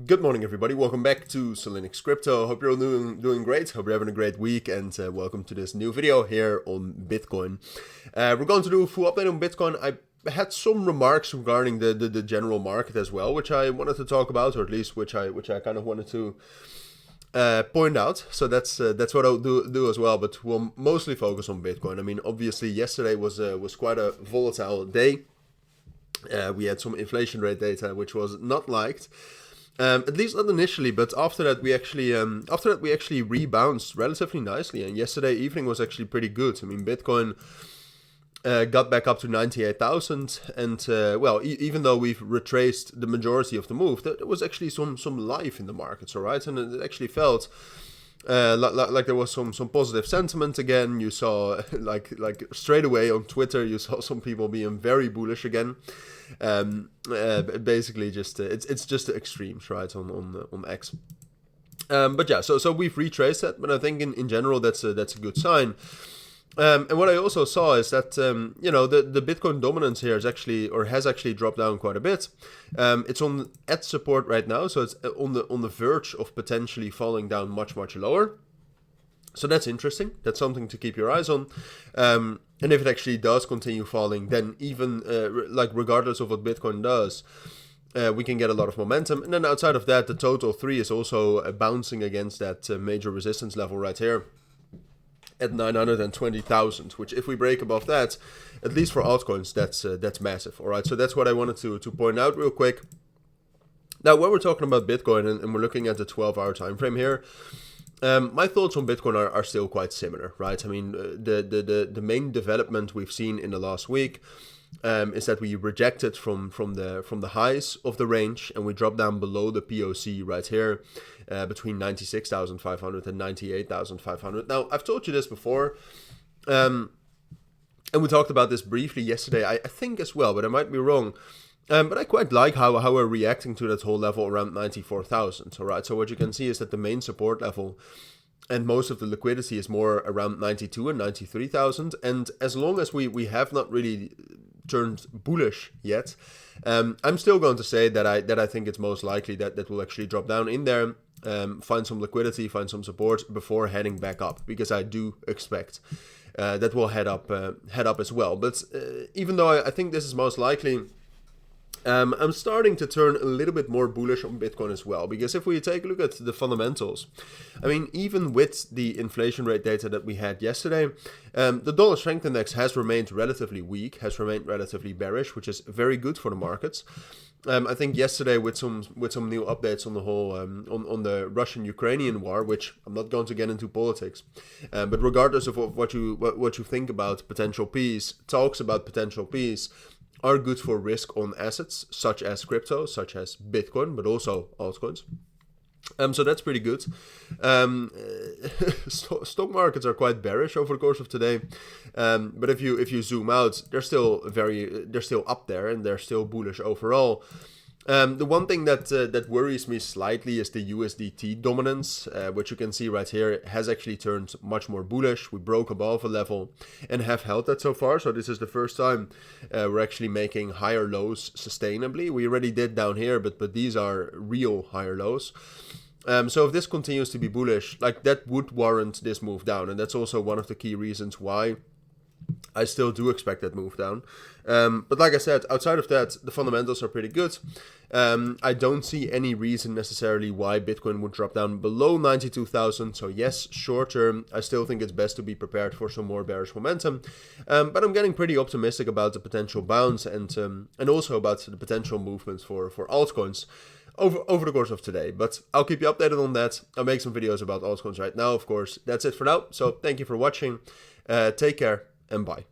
Good morning, everybody. Welcome back to Cilinix Crypto. Hope you're all doing great. Hope you're having a great week, and welcome to this new video here on Bitcoin. We're going to do a full update on Bitcoin. I had some remarks regarding the general market as well, which I wanted to talk about, or at least which I kind of wanted to point out. So that's what I'll do as well. But we'll mostly focus on Bitcoin. I mean, obviously, yesterday was quite a volatile day. We had some inflation rate data which was not liked. At least not initially, but after that we actually rebounced relatively nicely, and yesterday evening was actually pretty good. I mean, Bitcoin got back up to 98,000, and even though we've retraced the majority of the move, there was actually some life in the markets, all right, and it actually felt like there was some positive sentiment again. You saw like straight away on Twitter, you saw some people being very bullish again. Basically, just it's just the extremes, right, on X. But yeah, so we've retraced that, but I think in general that's a good sign. And what I also saw is that the Bitcoin dominance here has actually dropped down quite a bit. It's at support right now, so it's on the verge of potentially falling down much lower. So that's interesting. That's something to keep your eyes on. And if it actually does continue falling, then even regardless of what Bitcoin does, we can get a lot of momentum. And then outside of that, the total 3 is also bouncing against that major resistance level right here at 920,000, which if we break above that, at least for altcoins, that's massive. All right, so that's what I wanted to point out real quick. Now, when we're talking about Bitcoin and we're looking at the 12-hour time frame here, my thoughts on Bitcoin are still quite similar, right? I mean, the main development we've seen in the last week is that we rejected from the highs of the range, and we dropped down below the POC right here between 96,500 and 98,500. Now, I've told you this before, and we talked about this briefly yesterday, I think as well, but I might be wrong. But I quite like how we're reacting to that whole level around 94,000. All right, so what you can see is that the main support level and most of the liquidity is more around 92 and 93,000. And as long as we have not really turned bullish yet, I'm still going to say that I think it's most likely that will actually drop down in there, find some liquidity, find some support before heading back up, because I do expect that will head up as well. But even though I think this is most likely, I'm starting to turn a little bit more bullish on Bitcoin as well, because if we take a look at the fundamentals, I mean, even with the inflation rate data that we had yesterday, the dollar strength index has remained relatively weak, has remained relatively bearish, which is very good for the markets. I think yesterday with some new updates on the whole on the Russian-Ukrainian war, which I'm not going to get into politics, but regardless of what you think about potential peace, talks about potential peace are good for risk on assets such as crypto, such as Bitcoin, but also altcoins. So that's pretty good. Stock markets are quite bearish over the course of today, but if you zoom out, they're still up there, and they're still bullish overall. The one thing that worries me slightly is the USDT dominance, which you can see right here has actually turned much more bullish. We broke above a level and have held that so far. So this is the first time we're actually making higher lows sustainably. We already did down here, but these are real higher lows. So if this continues to be bullish, like, that would warrant this move down, and that's also one of the key reasons why I still do expect that move down. But like I said, outside of that, the fundamentals are pretty good. I don't see any reason necessarily why Bitcoin would drop down below 92,000. So yes, short term, I still think it's best to be prepared for some more bearish momentum. But I'm getting pretty optimistic about the potential bounce and also about the potential movements for altcoins over the course of today. But I'll keep you updated on that. I'll make some videos about altcoins right now, of course. That's it for now. So thank you for watching. Take care and bye.